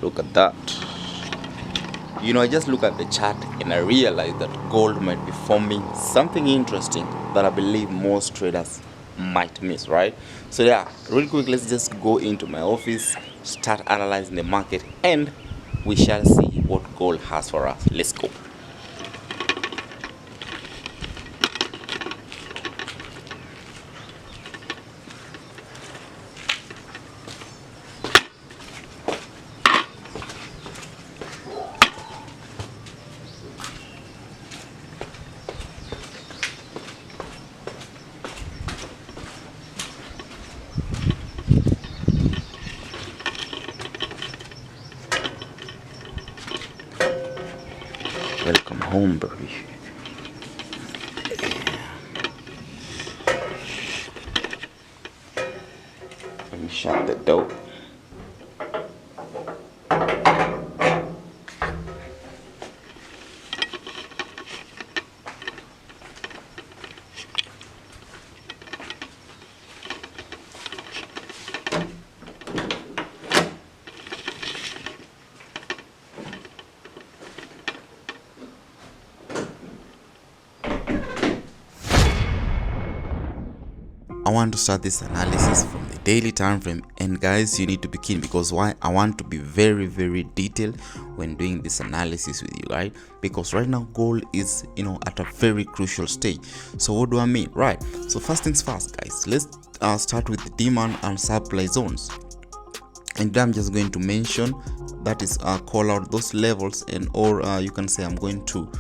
Look at that. I just look at the chart and I realize that gold might be forming something interesting that I believe most traders might miss, right? So yeah, real quick, let's just go into my office, start analyzing the market, and we shall see what gold has for us. Let's go. Welcome home, baby. Let me shut the door. I want to start this analysis from the daily time frame, and guys, you need to be keen because why? I want to be very detailed when doing this analysis with you, right? Because right now gold is at a very crucial stage. So what do I mean? Right, so first things first, guys, let's start with the demand and supply zones, and I'm just going to mention, that is call out those levels, and or you can say I'm going to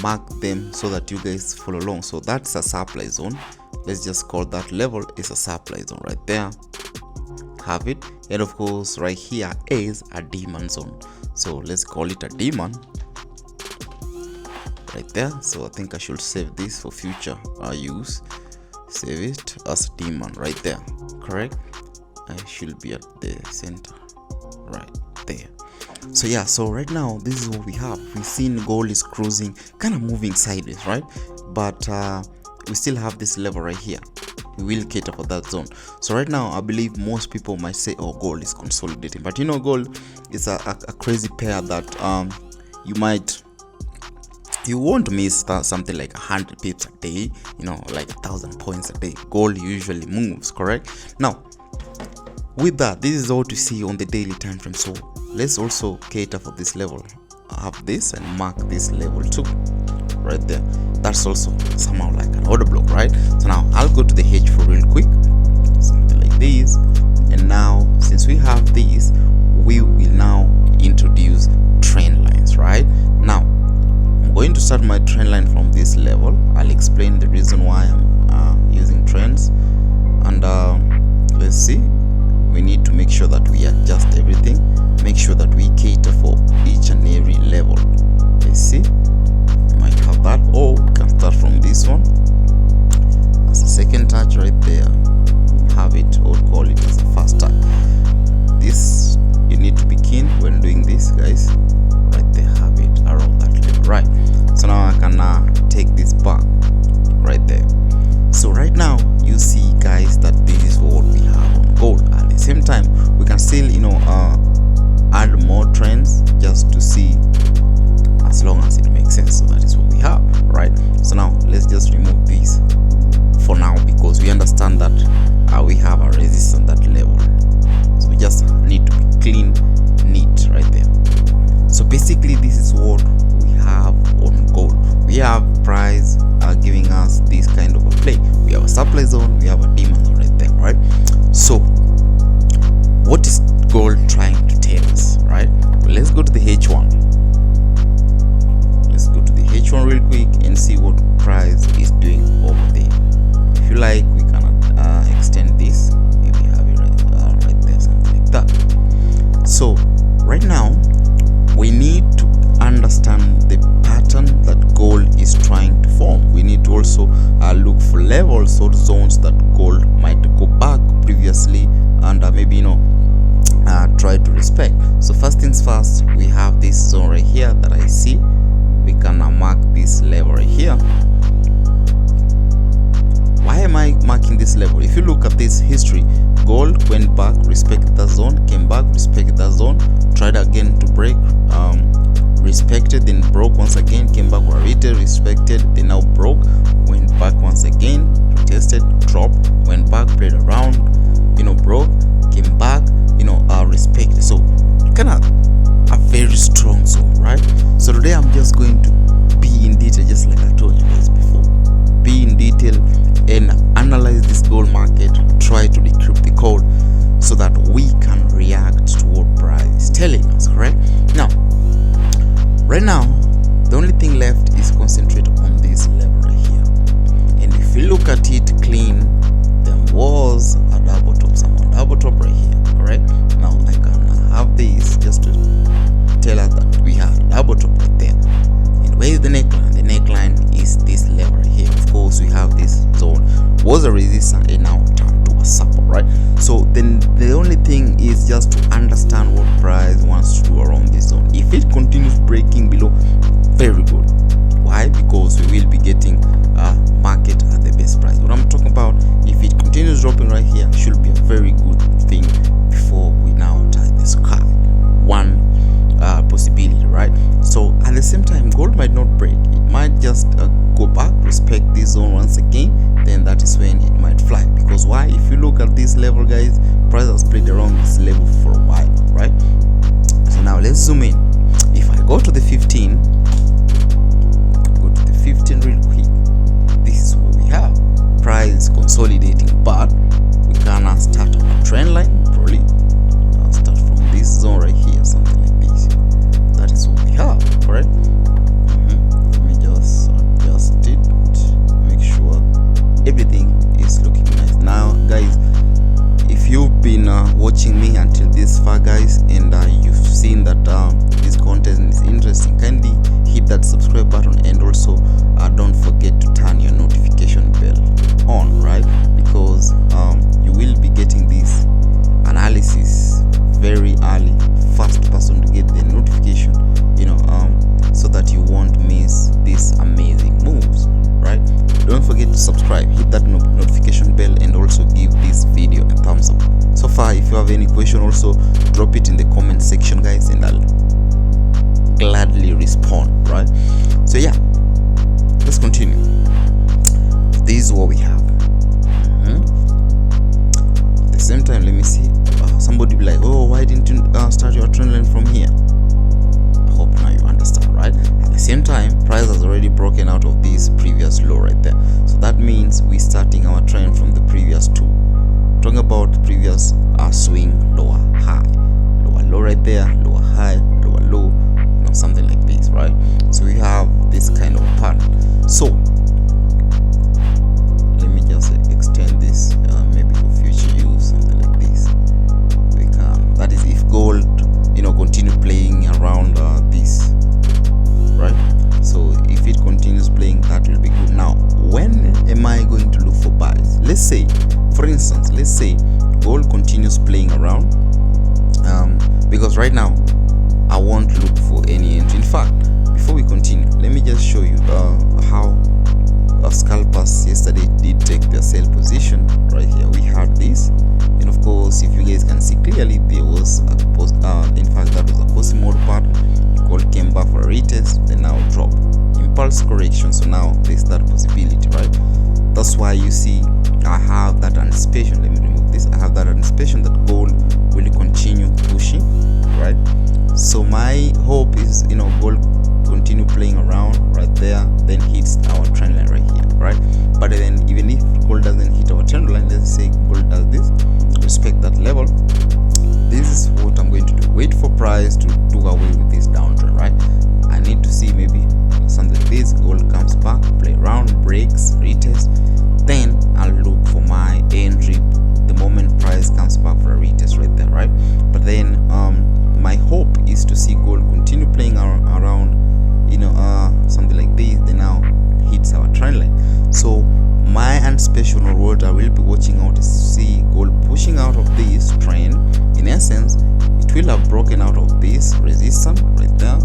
mark them so that you guys follow along. So that's a supply zone. Let's just call that level is a supply zone right there. Have it. And of course right here is a demand zone, so let's call it a demand right there. So I think I should save this for future use. Save it as a demand right there. Correct. I should be at the center right there. So yeah, so right now this is what we have. We've seen gold is cruising, kind of moving sideways, right? But we still have this level right here. We will cater for that zone. So right now I believe most people might say, oh, gold is consolidating, but gold is a crazy pair that you won't miss something like 100 pips a day, like 1,000 points a day. Gold usually moves, correct? Now with that, this is what you see on the daily time frame. So let's also cater for this level. I have this and mark this level too right there. That's also somehow like an order block, right? So now I'll go to the H4 real quick, something like this. And now since we have these, we will now introduce trend lines, right? Now I'm going to start my trend line from this level. I'll explain the reason why I'm using trends, and let's see. We need to make sure that we adjust everything, make sure that we cater for each and every level. Let's see, we might have that, or we can start from this one as a second touch right there, have it, or call it as a first touch. This, you need to be keen when doing this, guys. Right there, have it around that level, right? So now I can take this back right there. So right now you see, guys, that this is what we have on gold. At the same time, we can still add more trends just to see, as long as it makes sense. So that is what we have, right? So now let's just remove this for now, because we understand that we have a resistance at that level. So we just need to be clean, neat right there. So basically this is what we have on gold. We have price giving us this kind of a play. We have a supply zone, we have a demand zone right there, right? So what is gold trying to tell us, right? Well, let's go to the H1. Let's go to the H1 real quick and see what price is doing over there. If you like, we can extend this, maybe have it right there, something like that. So right now we need to understand the pattern that gold is trying to form. We need to also look for levels or zones that gold might go back previously and maybe try to respect. So first things first, we have this zone right here that I see. We can mark this level right here Why am I marking this level? If you look at this history, gold went back, respected the zone, came back, respected the zone, tried again to break, respected, then broke once again, came back for a retest, respected, they now broke, went back once again, retested, dropped, went back, played around, broke, came back, respected. So kind of a very strong zone, right? So today I'm just going to be in detail, just like I told you guys before, be in detail and analyze this gold market, try to decrypt the code so that we can react to what price is telling us, correct? Now, right now, the only thing left is concentrate on this level right here. And if you look at it clean, there was a double top, someone double top right here, correct? Now I can have this just to tell us that we have a double top right there. And where is the neckline? The neckline is this level right here. Of course, we have this zone was a resistance and now turned to a support, right? So then the only thing is just to understand what price wants to do around this zone. If it continues breaking below, very good. Why? Because we will be getting a market at the best price. What I'm talking about, if it continues dropping right here, should be a very good thing before we now touch the sky. One possibility, right? So at the same time, gold might not break. It might just go back, respect this zone once again, then that is when it might fly. Because why? If you look at this level, guys, price has played around this level for a while, right? So now let's zoom in. If I go to the 15, go to the 15 real quick, this is what we have. Price consolidating, but we can start our trend line. Probably start from this zone right here, something like this. That is what we have, correct? Let me just adjust it, make sure everything is looking nice. Now, guys, if you've been watching me until this far, guys, and you've seen that this content is interesting, kindly hit that subscribe button, and also don't forget to turn your notification bell on, right? Because you will be getting this analysis very early, first person to get the notification, so that you won't miss these amazing moves, right? Don't forget to subscribe, hit that notification bell, and also give this video a thumbs up. So far, if you have any question, also drop it in the comment section, guys, and I'll gladly respond, right? So yeah, let's continue. This is what we have. At the same time, let me see. Somebody be like, oh, why didn't you start your trend line from here? I hope now you understand, right? At the same time, price has already broken out of this previous low right there. So that means we're starting our trend from the previous two. Talking about the previous swing, lower high, lower low right there, lower high, lower low, something like this, right? So we have this kind of pattern. So let me just extend this, maybe for future use, something like this. We can, that is if gold continue playing around this, right? So if it continues playing, that will be good. Now, when am I going to look for buys? Let's say, for instance, let's say gold continues playing around, because right now I won't look for any entry. In fact, before we continue, let me just show you how scalpers yesterday did take their sell position. Right here we had this, and of course, if you guys can see clearly, there was a in fact that was a Cosimo pattern. Gold came back for a retest, then now drop, impulse correction. So now there's that possibility, right? That's why you see I have that anticipation. Let me remove this. I have that anticipation that gold will continue pushing, right? So my hope is gold continue playing around right there, then hits our trend line right here, right? But then even if gold doesn't hit our trend line, let's say gold does this, respect that level, this is what I'm going to do. Wait for price to do away with this downtrend, right? I need to see maybe something like this. Gold comes back, play around, breaks, retest, then I'll look for my entry the moment price comes back for a retest right there, right? But then my hope is to see gold continue playing around, something like this, then now hits our trend line. So my anticipation, or what I will be watching out, is to see gold pushing out of this trend. In essence, it will will have broken out of this resistance right there.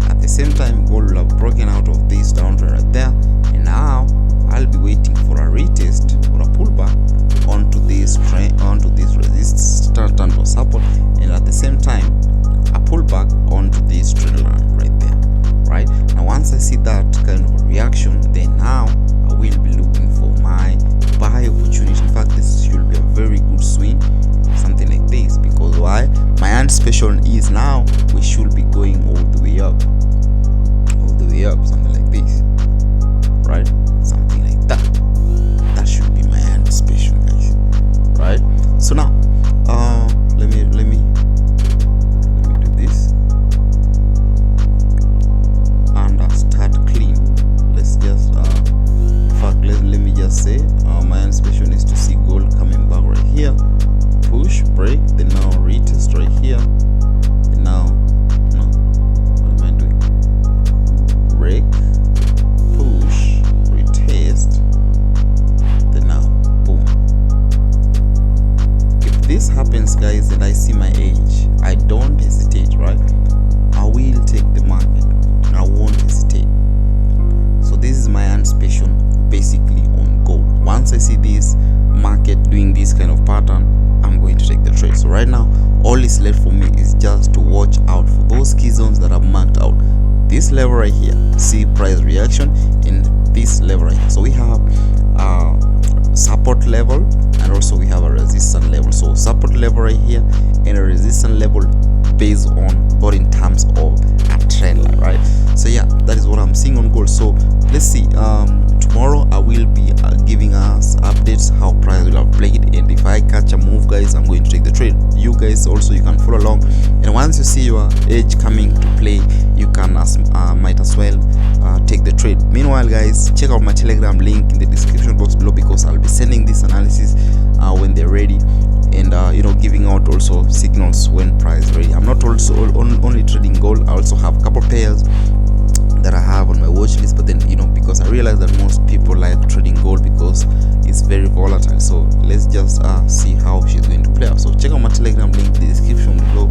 At the same time, gold will have broken out of this downtrend right there, and now I'll be waiting for a retest or a pullback onto this trend, onto this resistance or support, and at the same time a pullback onto this trend line right there. Right now, once I see that kind of a reaction, then now I will be looking for my buy opportunity. In fact, this should be a very good swing, something like this, because why? My anticipation is now we should be going all the way up, something like this, right? Something like that. That should be my anticipation, guys. Right? So now, let me do this and start clean. Let's just in fact, let me just say my anticipation is to see gold coming back right here, push, break, then now retest right here, then now what am I doing? Break, push, retest, then now boom. If this happens, guys, and I see my edge, I don't hesitate, right? I will take the market. I won't hesitate. So this is my anticipation basically on gold. Once I see this market doing this kind of pattern, I'm going to take the trade. So right now, all is left for me is just to watch out for those key zones that I've marked out. This level right here, see price reaction in this level right here. So we have support level, and also we have a resistance level. So support level right here and a resistance level based on both in terms of a trend line, right? So yeah, that is what I'm seeing on gold. So let's see, tomorrow I will be giving us updates how price will have played, and if I catch a move, guys, I'm going to take the trade. You guys also, you can follow along, and once you see your edge coming to play, you can might as well take the trade. Meanwhile, guys, check out my Telegram link in the description box below, because I'll be sending this analysis when they're ready, and giving out also signals when price ready. I'm not also only trading gold. I also have a couple pairs that I have on my watch list, but then because I realize that most people like trading gold because it's very volatile. So let's just see how she's going to play out. So check out my Telegram link in the description below,